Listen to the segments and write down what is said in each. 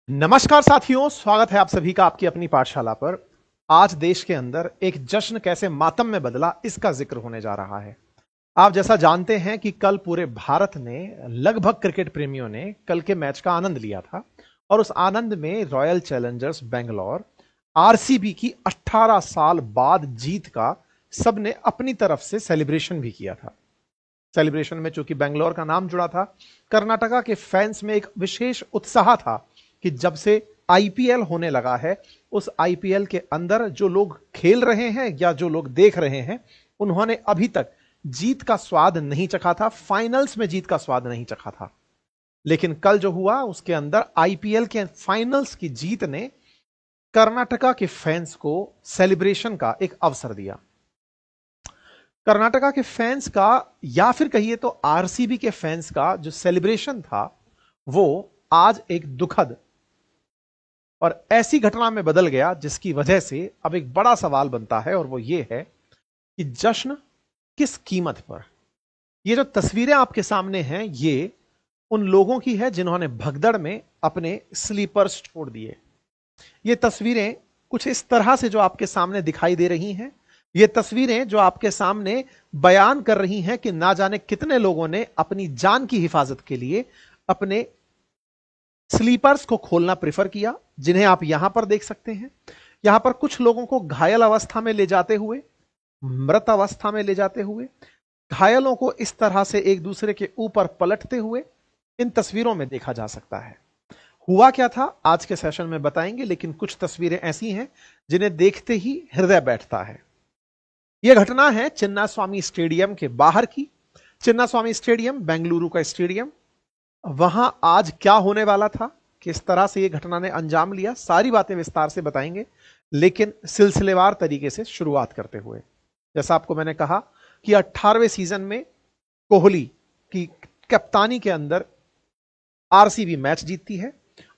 नमस्कार साथियों, स्वागत है आप सभी का आपकी अपनी पाठशाला पर। आज देश के अंदर एक जश्न कैसे मातम में बदला, इसका जिक्र होने जा रहा है। आप जैसा जानते हैं कि कल पूरे भारत ने, लगभग क्रिकेट प्रेमियों ने कल के मैच का आनंद लिया था और उस आनंद में रॉयल चैलेंजर्स बेंगलोर आरसीबी की 18 साल बाद जीत का सबने अपनी तरफ से सेलिब्रेशन भी किया था। सेलिब्रेशन में चूंकि बेंगलोर का नाम जुड़ा था, कर्नाटका के फैंस में एक विशेष उत्साह था कि जब से आईपीएल होने लगा है, उस आईपीएल के अंदर जो लोग खेल रहे हैं या जो लोग देख रहे हैं, उन्होंने अभी तक जीत का स्वाद नहीं चखा था, फाइनल्स में जीत का स्वाद नहीं चखा था। लेकिन कल जो हुआ उसके अंदर आईपीएल के फाइनल्स की जीत ने कर्नाटका के फैंस को सेलिब्रेशन का एक अवसर दिया। कर्नाटका के फैंस का, या फिर कहिए तो आरसीबी के फैंस का जो सेलिब्रेशन था, वो आज एक दुखद और ऐसी घटना में बदल गया जिसकी वजह से अब एक बड़ा सवाल बनता है, और वो ये है कि जश्न किस कीमत पर। ये जो तस्वीरें आपके सामने हैं, ये उन लोगों की है जिन्होंने भगदड़ में अपने स्लीपर्स छोड़ दिए। ये तस्वीरें कुछ इस तरह से जो आपके सामने दिखाई दे रही हैं, ये तस्वीरें जो आपके सामने बयान कर रही हैं कि ना जाने कितने लोगों ने अपनी जान की हिफाजत के लिए अपने स्लीपर्स को खोलना प्रेफर किया, जिन्हें आप यहां पर देख सकते हैं। यहां पर कुछ लोगों को घायल अवस्था में ले जाते हुए, मृत अवस्था में ले जाते हुए, घायलों को इस तरह से एक दूसरे के ऊपर पलटते हुए इन तस्वीरों में देखा जा सकता है। हुआ क्या था आज के सेशन में बताएंगे, लेकिन कुछ तस्वीरें ऐसी हैं जिन्हें देखते ही हृदय बैठता है। यह घटना है चिन्नास्वामी स्टेडियम के बाहर की। चिन्नास्वामी स्टेडियम बेंगलुरु का स्टेडियम, वहां आज क्या होने वाला था, किस तरह से यह घटना ने अंजाम लिया, सारी बातें विस्तार से बताएंगे। लेकिन सिलसिलेवार तरीके से शुरुआत करते हुए, जैसा आपको मैंने कहा कि 18वें सीजन में कोहली की कप्तानी के अंदर आरसीबी मैच जीतती है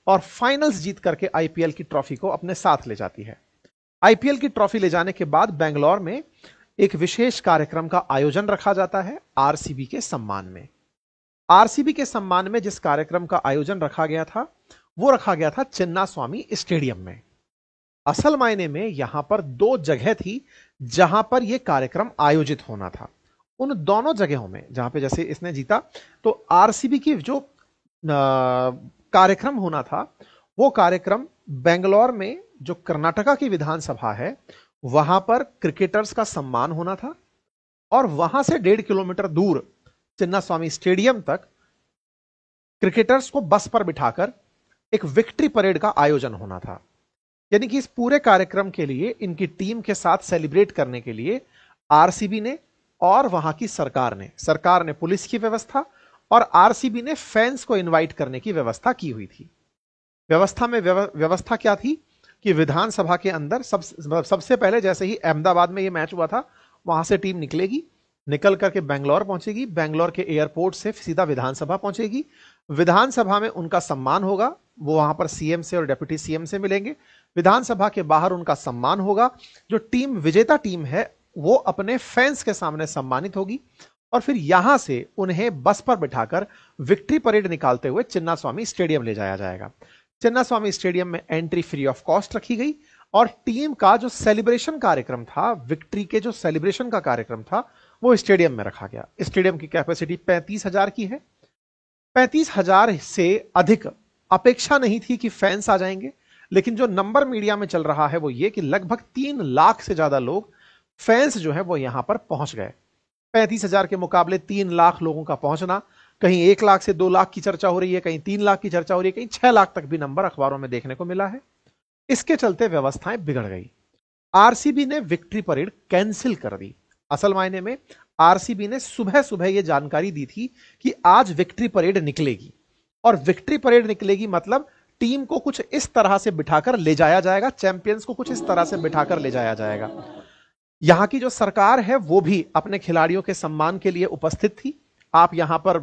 और फाइनल्स जीत करके आईपीएल की ट्रॉफी को अपने साथ ले जाती है। आईपीएल की ट्रॉफी ले जाने के बाद बेंगलोर में एक विशेष कार्यक्रम का आयोजन रखा जाता है आरसीबी के सम्मान में। आरसीबी के सम्मान में जिस कार्यक्रम का आयोजन रखा गया था, वो रखा गया था चिन्नास्वामी स्टेडियम में। असल मायने में यहां पर दो जगह थी जहां पर यह कार्यक्रम आयोजित होना था। उन दोनों जगहों में जहां पे जैसे इसने जीता, तो आरसीबी की जो कार्यक्रम होना था, वो कार्यक्रम बेंगलोर में जो कर्नाटका की विधानसभा है, वहां पर क्रिकेटर्स का सम्मान होना था। और वहां से 1.5 किलोमीटर दूर चिन्नास्वामी स्टेडियम तक क्रिकेटर्स को बस पर बिठाकर एक विक्ट्री परेड का आयोजन होना था। यानी कि इस पूरे कार्यक्रम के लिए, इनकी टीम के साथ सेलिब्रेट करने के लिए आरसीबी ने और वहां की सरकार ने पुलिस की व्यवस्था और आरसीबी ने फैंस को इनवाइट करने की व्यवस्था की हुई थी। व्यवस्था क्या थी कि विधानसभा के अंदर सबसे पहले, जैसे ही अहमदाबाद में यह मैच हुआ था, वहां से टीम निकलेगी, निकल करके बेंगलोर पहुंचेगी, बेंगलोर के एयरपोर्ट से सीधा विधानसभा पहुंचेगी। विधानसभा में उनका सम्मान होगा, वो वहां पर सीएम से और डिप्टी सीएम से मिलेंगे। विधानसभा के बाहर उनका सम्मान होगा। जो टीम विजेता टीम है, वो अपने फैंस के सामने सम्मानित होगी और फिर यहां से उन्हें बस पर बिठाकर विक्ट्री परेड निकालते हुए चिन्नास्वामी स्टेडियम ले जाया जाएगा। चिन्नास्वामी स्टेडियम में एंट्री फ्री ऑफ कॉस्ट रखी गई और टीम का जो सेलिब्रेशन कार्यक्रम था, विक्ट्री के जो सेलिब्रेशन का कार्यक्रम था, वो स्टेडियम में रखा गया। स्टेडियम की कैपेसिटी 35,000 की है। 35,000 से अधिक अपेक्षा नहीं थी कि फैंस आ जाएंगे, लेकिन जो नंबर मीडिया में चल रहा है वो ये कि लगभग 3 लाख से ज्यादा लोग, फैंस जो है वो यहां पर पहुंच गए। 35,000 के मुकाबले 3 लाख लोगों का पहुंचना, कहीं 1 लाख से 2 लाख की चर्चा हो रही है, कहीं 3 लाख की चर्चा हो रही है, कहीं 6 लाख तक भी नंबर अखबारों में देखने को मिला है। इसके चलते व्यवस्थाएं बिगड़ गई। आरसीबी ने विक्ट्री परेड कैंसिल कर दी। असल मायने में आरसीबी ने सुबह सुबह यह जानकारी दी थी कि आज विक्ट्री परेड निकलेगी, और विक्ट्री परेड निकलेगी मतलब टीम को कुछ इस तरह से बिठाकर ले जाया जाएगा, चैंपियंस को कुछ इस तरह से बिठाकर ले जाया जाएगा। यहां की जो सरकार है वो भी अपने खिलाड़ियों के सम्मान के लिए उपस्थित थी। आप यहां पर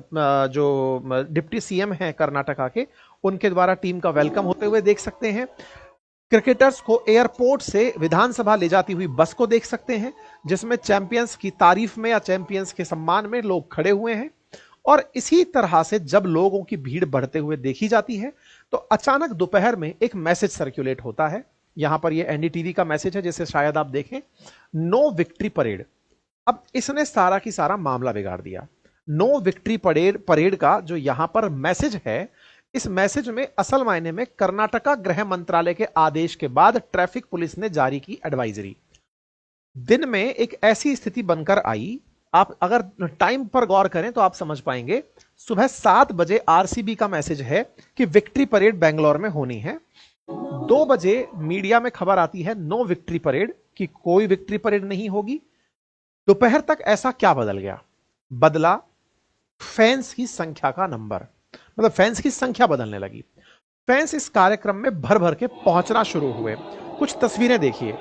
जो डिप्टी सीएम हैं कर्नाटका के, उनके द्वारा टीम का वेलकम होते हुए देख सकते हैं। क्रिकेटर्स को एयरपोर्ट से विधानसभा ले जाती हुई बस को देख सकते हैं, जिसमें चैंपियंस की तारीफ में या चैंपियंस के सम्मान में लोग खड़े हुए हैं। और इसी तरह से जब लोगों की भीड़ बढ़ते हुए देखी जाती है तो अचानक दोपहर में एक मैसेज सर्कुलेट होता है। यहां पर ये एनडीटीवी का मैसेज है, जिसे शायद आप देखें, नो विक्ट्री परेड। अब इसने सारा की सारा मामला बिगाड़ दिया। नो विक्ट्री परेड परेड का जो यहां पर मैसेज है, इस मैसेज में असल मायने में कर्नाटका गृह मंत्रालय के आदेश के बाद ट्रैफिक पुलिस ने जारी की एडवाइजरी। दिन में एक ऐसी स्थिति बनकर आई, आप अगर टाइम पर गौर करें तो आप समझ पाएंगे। सुबह 7 बजे आरसीबी का मैसेज है कि विक्ट्री परेड बेंगलोर में होनी है। 2 बजे मीडिया में खबर आती है नो विक्ट्री परेड, कि कोई विक्ट्री परेड नहीं होगी। दोपहर तक ऐसा क्या बदल गया? बदला फैंस की संख्या का नंबर, मतलब फैंस की संख्या बदलने लगी। फैंस इस कार्यक्रम में भर भर के पहुंचना शुरू हुए। कुछ तस्वीरें देखिए,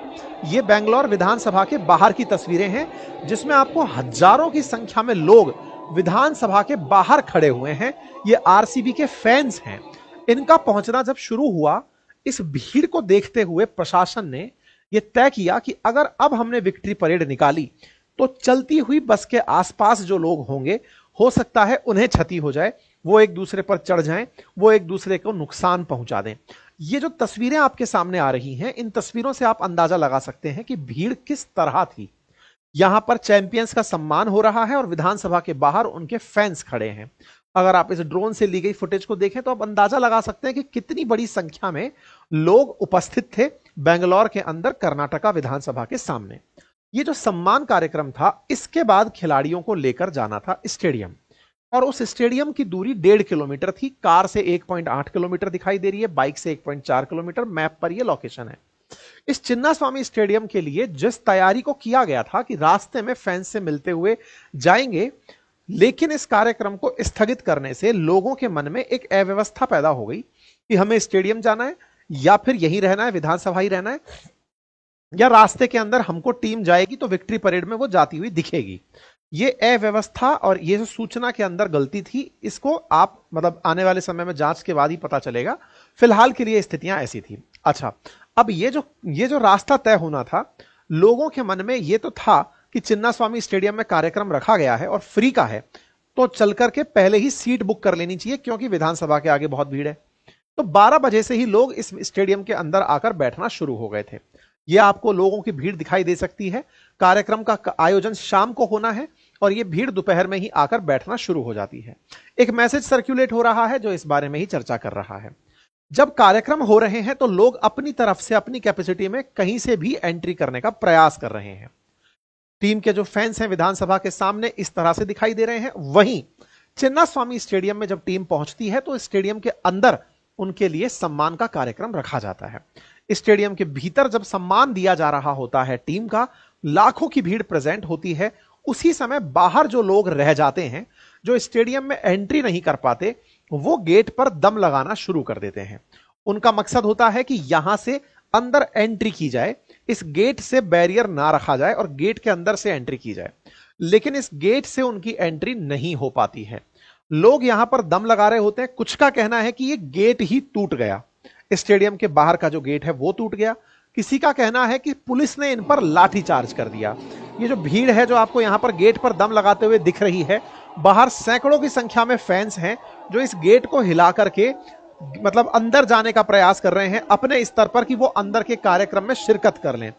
ये बेंगलोर विधानसभा के बाहर की तस्वीरें हैं, जिसमें आपको हजारों की संख्या में लोग विधानसभा के बाहर खड़े हुए हैं। ये आरसीबी के फैंस हैं। इनका पहुंचना जब शुरू हुआ, इस भीड़ को देखते हुए प्रशासन ने यह तय किया कि अगर अब हमने विक्ट्री परेड निकाली तो चलती हुई बस के आसपास जो लोग होंगे, हो सकता है उन्हें क्षति हो जाए, वो एक दूसरे पर चढ़ जाएं, वो एक दूसरे को नुकसान पहुंचा दें। ये जो तस्वीरें आपके सामने आ रही हैं, इन तस्वीरों से आप अंदाजा लगा सकते हैं कि भीड़ किस तरह थी। यहां पर चैंपियंस का सम्मान हो रहा है और विधानसभा के बाहर उनके फैंस खड़े हैं। अगर आप इस ड्रोन से ली गई फुटेज को देखें तो आप अंदाजा लगा सकते हैं कि कितनी बड़ी संख्या में लोग उपस्थित थे बेंगलोर के अंदर कर्नाटका विधानसभा के सामने। ये जो सम्मान कार्यक्रम था, इसके बाद खिलाड़ियों को लेकर जाना था स्टेडियम, और उस स्टेडियम की दूरी 1.5 किलोमीटर थी। कार से 1.8 किलोमीटर दिखाई दे रही है, बाइक से 1.4 किलोमीटर। मैप पर यह लोकेशन है। इस चिन्नास्वामी स्टेडियम के लिए जिस तैयारी को किया गया था कि रास्ते में फैंस से मिलते हुए जाएंगे, लेकिन इस कार्यक्रम को स्थगित करने से लोगों के मन में एक अव्यवस्था पैदा हो गई कि हमें स्टेडियम जाना है या फिर यहीं रहना है, विधानसभा ही रहना है, या रास्ते के अंदर हमको टीम जाएगी तो विक्ट्री परेड में वो जाती हुई दिखेगी। ये अव्यवस्था और ये जो सूचना के अंदर गलती थी, इसको आप मतलब आने वाले समय में जांच के बाद ही पता चलेगा। फिलहाल के लिए स्थितियां ऐसी थी। अच्छा, अब ये जो रास्ता तय होना था, लोगों के मन में ये तो था कि चिन्नास्वामी स्टेडियम में कार्यक्रम रखा गया है और फ्री का है, तो चल करके पहले ही सीट बुक कर लेनी चाहिए, क्योंकि विधानसभा के आगे बहुत भीड़ है। तो 12 बजे से ही लोग इस स्टेडियम के अंदर आकर बैठना शुरू हो गए थे। यह आपको लोगों की भीड़ दिखाई दे सकती है। कार्यक्रम का आयोजन शाम को होना है और यह भीड़ दोपहर में ही आकर बैठना शुरू हो जाती है। एक मैसेज सर्कुलेट हो रहा है जो इस बारे में ही चर्चा कर रहा है। जब कार्यक्रम हो रहे हैं तो लोग अपनी तरफ से अपनी कैपेसिटी में कहीं से भी एंट्री करने का प्रयास कर रहे हैं। टीम के जो फैंस हैं विधानसभा के सामने इस तरह से दिखाई दे रहे हैं। वहीं चिन्नास्वामी स्टेडियम में जब टीम पहुंचती है तो स्टेडियम के अंदर उनके लिए सम्मान का कार्यक्रम रखा जाता है। स्टेडियम के भीतर जब सम्मान दिया जा रहा होता है टीम का, लाखों की भीड़ प्रेजेंट होती है। उसी समय बाहर जो लोग रह जाते हैं, जो स्टेडियम में एंट्री नहीं कर पाते, वो गेट पर दम लगाना शुरू कर देते हैं। उनका मकसद होता है कि यहां से अंदर एंट्री की जाए, इस गेट से बैरियर ना रखा जाए और गेट के अंदर से एंट्री की जाए। लेकिन इस गेट से उनकी एंट्री नहीं हो पाती है। लोग यहां पर दम लगा रहे होते हैं। कुछ का कहना है कि ये गेट ही टूट गया, स्टेडियम के बाहर का जो गेट है वो टूट गया। किसी का कहना है कि पुलिस ने इन पर लाठीचार्ज कर दिया। ये जो भीड़ है जो आपको यहां पर गेट पर दम लगाते हुए दिख रही है, बाहर सैकड़ों की संख्या में फैंस हैं जो इस गेट को हिला करके मतलब अंदर जाने का प्रयास कर रहे हैं अपने स्तर पर, कि वो अंदर के कार्यक्रम में शिरकत कर लें।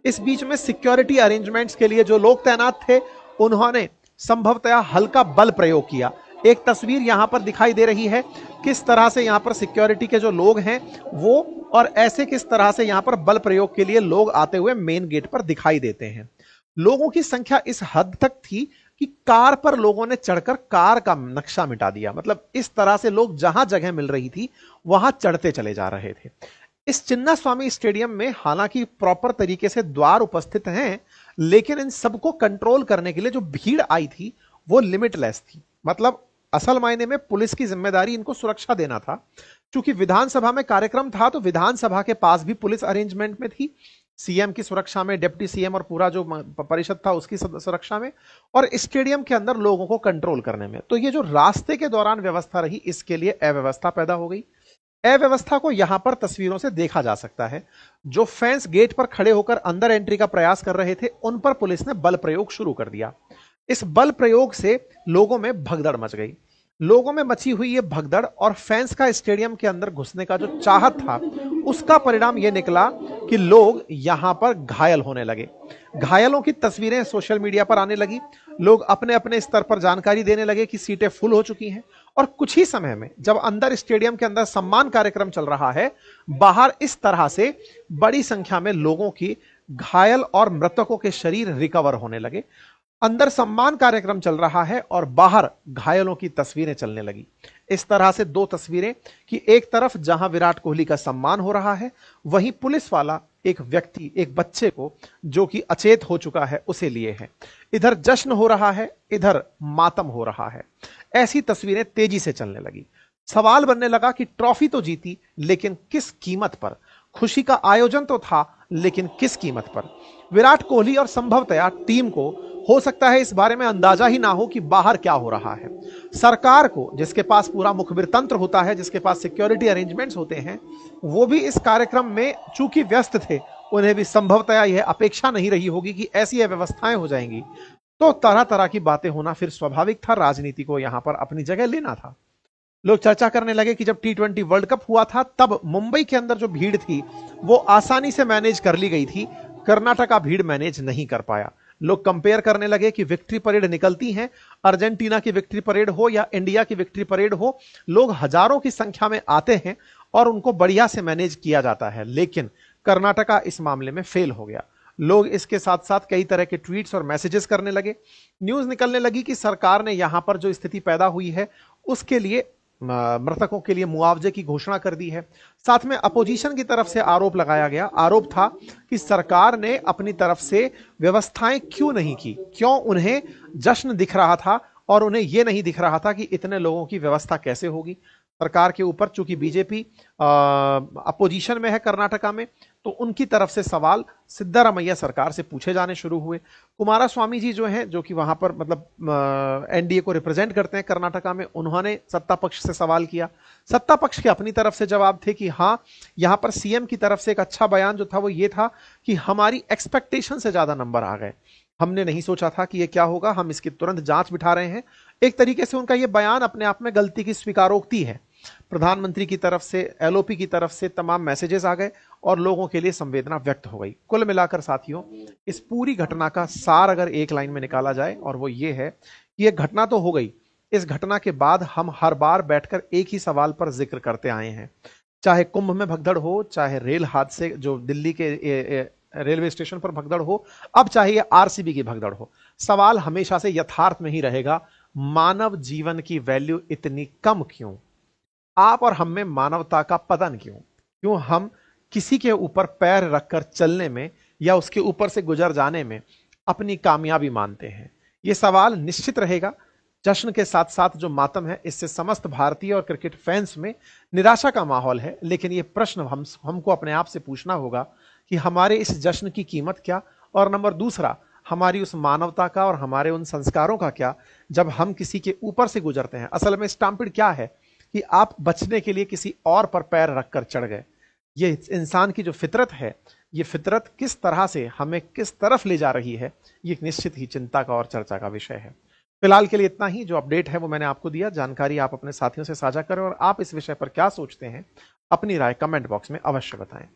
इस बीच में सिक्योरिटी अरेंजमेंट्स के लिए जो लोग तैनात थे, उन्होंने संभवतः हल्का बल प्रयोग किया। एक तस्वीर यहां पर दिखाई दे रही है किस तरह से यहां पर सिक्योरिटी के जो लोग हैं वो, और ऐसे किस तरह से यहां पर बल प्रयोग के लिए लोग आते हुए मेन गेट पर दिखाई देते हैं। लोगों की संख्या इस हद तक थी कि कार पर लोगों ने चढ़कर कार का नक्शा मिटा दिया। मतलब इस तरह से लोग जहां जगह मिल रही थी वहां चढ़ते चले जा रहे थे। इस चिन्नास्वामी स्टेडियम में हालांकि प्रॉपर तरीके से द्वार उपस्थित हैं, लेकिन इन सबको कंट्रोल करने के लिए जो भीड़ आई थी वो लिमिटलेस थी। मतलब असल मायने में पुलिस की जिम्मेदारी इनको सुरक्षा देना था। क्योंकि विधानसभा में कार्यक्रम था तो विधानसभा के पास भी पुलिस अरेंजमेंट में थी, सीएम की सुरक्षा में, डिप्टी सीएम और पूरा जो परिषद था उसकी सुरक्षा में, और स्टेडियम के अंदर लोगों को कंट्रोल करने में। तो ये जो रास्ते के दौरान व्यवस्था रही, इसके लिए अव्यवस्था पैदा हो गई। अव्यवस्था को यहां पर तस्वीरों से देखा जा सकता है। जो फैंस गेट पर खड़े होकर अंदर एंट्री का प्रयास कर रहे थे, उन पर पुलिस ने बल प्रयोग शुरू कर दिया। इस बल प्रयोग से लोगों में भगदड़ मच गई। लोगों में मची हुई ये भगदड़ और फैंस का स्टेडियम के अंदर घुसने का जो चाहत था, उसका परिणाम यह निकला कि लोग यहां पर घायल होने लगे। घायलों की तस्वीरें सोशल मीडिया पर आने लगी। लोग अपने अपने स्तर पर जानकारी देने लगे कि सीटें फुल हो चुकी हैं। और कुछ ही समय में जब अंदर स्टेडियम के अंदर सम्मान कार्यक्रम चल रहा है, बाहर इस तरह से बड़ी संख्या में लोगों की घायल और मृतकों के शरीर रिकवर होने लगे। अंदर सम्मान कार्यक्रम चल रहा है और बाहर घायलों की तस्वीरें चलने लगी। इस तरह से दो तस्वीरें कि एक तरफ जहां विराट कोहली का सम्मान हो रहा है, वहीं पुलिस वाला एक व्यक्ति, एक बच्चे को जो कि अचेत हो चुका है, उसे लिए है। इधर जश्न हो रहा है, इधर मातम हो रहा है। ऐसी तस्वीरें तेजी से चलने लगी। सवाल बनने लगा कि ट्रॉफी तो जीती, लेकिन किस कीमत पर? खुशी का आयोजन तो था, लेकिन किस कीमत पर? विराट कोहली और संभवतया टीम को हो सकता है इस बारे में अंदाजा ही ना हो कि बाहर क्या हो रहा है। सरकार को, जिसके पास पूरा मुखबिर तंत्र होता है, जिसके पास सिक्योरिटी अरेंजमेंट्स होते हैं, वो भी इस कार्यक्रम में चूंकि व्यस्त थे, उन्हें भी संभवतया यह अपेक्षा नहीं रही होगी कि ऐसी व्यवस्थाएं हो जाएंगी। तो तरह तरह की बातें होना फिर स्वाभाविक था। राजनीति को यहां पर अपनी जगह लेना था। लोग चर्चा करने लगे कि जब T20 वर्ल्ड कप हुआ था, तब मुंबई के अंदर जो भीड़ थी वो आसानी से मैनेज कर ली गई थी, कर्नाटका भीड़ मैनेज नहीं कर पाया। लोग कंपेयर करने लगे कि विक्ट्री परेड निकलती हैं, अर्जेंटीना की विक्ट्री परेड हो या इंडिया की विक्ट्री परेड हो, लोग हजारों की संख्या में आते हैं और उनको बढ़िया से मैनेज किया जाता है। लेकिन कर्नाटका इस मामले में फेल हो गया। लोग इसके साथ साथ कई तरह के ट्वीट्स और मैसेजेस करने लगे। न्यूज निकलने लगी कि सरकार ने यहां पर जो स्थिति पैदा हुई है, उसके लिए मृतकों के लिए मुआवजे की घोषणा कर दी है। साथ में अपोजिशन की तरफ से आरोप लगाया गया। आरोप था कि सरकार ने अपनी तरफ से व्यवस्थाएं क्यों नहीं की, क्यों उन्हें जश्न दिख रहा था और उन्हें यह नहीं दिख रहा था कि इतने लोगों की व्यवस्था कैसे होगी। सरकार के ऊपर चूंकि बीजेपी अपोजिशन में है कर्नाटका में, तो उनकी तरफ से सवाल सिद्धारमैया सरकार से पूछे जाने शुरू हुए। कुमारस्वामी जी जो हैं, जो कि वहां पर मतलब एनडीए को रिप्रेजेंट करते हैं कर्नाटका में, उन्होंने सत्ता पक्ष से सवाल किया। सत्ता पक्ष के अपनी तरफ से जवाब थे कि हाँ, यहां पर सीएम की तरफ से एक अच्छा बयान जो था वो ये था कि हमारी एक्सपेक्टेशन से ज्यादा नंबर आ गए, हमने नहीं सोचा था कि ये क्या होगा, हम इसकी तुरंत जांच बिठा रहे हैं। एक तरीके से उनका ये बयान अपने आप में गलती की स्वीकारोक्ति है। प्रधानमंत्री की तरफ से, एलओपी की तरफ से तमाम मैसेजेस आ गए और लोगों के लिए संवेदना व्यक्त हो गई। कुल मिलाकर साथियों, इस पूरी घटना का सार अगर एक लाइन में निकाला जाए, और वो ये है कि ये घटना तो हो गई, इस घटना के बाद हम हर बार बैठकर एक ही सवाल पर जिक्र करते आए हैं। चाहे कुंभ में भगदड़ हो, चाहे रेल हादसे जो दिल्ली के रेलवे स्टेशन पर भगदड़ हो, अब चाहे ये आरसीबी की भगदड़ हो, सवाल हमेशा से यथार्थ में ही रहेगा, मानव जीवन की वैल्यू इतनी कम क्यों? आप और हम में मानवता का पतन क्यों? क्यों हम किसी के ऊपर पैर रखकर चलने में या उसके ऊपर से गुजर जाने में अपनी कामयाबी मानते हैं? यह सवाल निश्चित रहेगा। जश्न के साथ साथ जो मातम है, इससे समस्त भारतीय और क्रिकेट फैंस में निराशा का माहौल है। लेकिन यह प्रश्न हमको अपने आप से पूछना होगा कि हमारे इस जश्न की कीमत क्या, और नंबर दूसरा, हमारी उस मानवता का और हमारे उन संस्कारों का क्या, जब हम किसी के ऊपर से गुजरते हैं। असल में स्टैम्पिड क्या है कि आप बचने के लिए किसी और पर पैर रखकर चढ़ गए। ये इंसान की जो फितरत है, ये फितरत किस तरह से हमें किस तरफ ले जा रही है, ये निश्चित ही चिंता का और चर्चा का विषय है। फिलहाल के लिए इतना ही। जो अपडेट है वो मैंने आपको दिया। जानकारी आप अपने साथियों से साझा करें और आप इस विषय पर क्या सोचते हैं, अपनी राय कमेंट बॉक्स में अवश्य बताएं।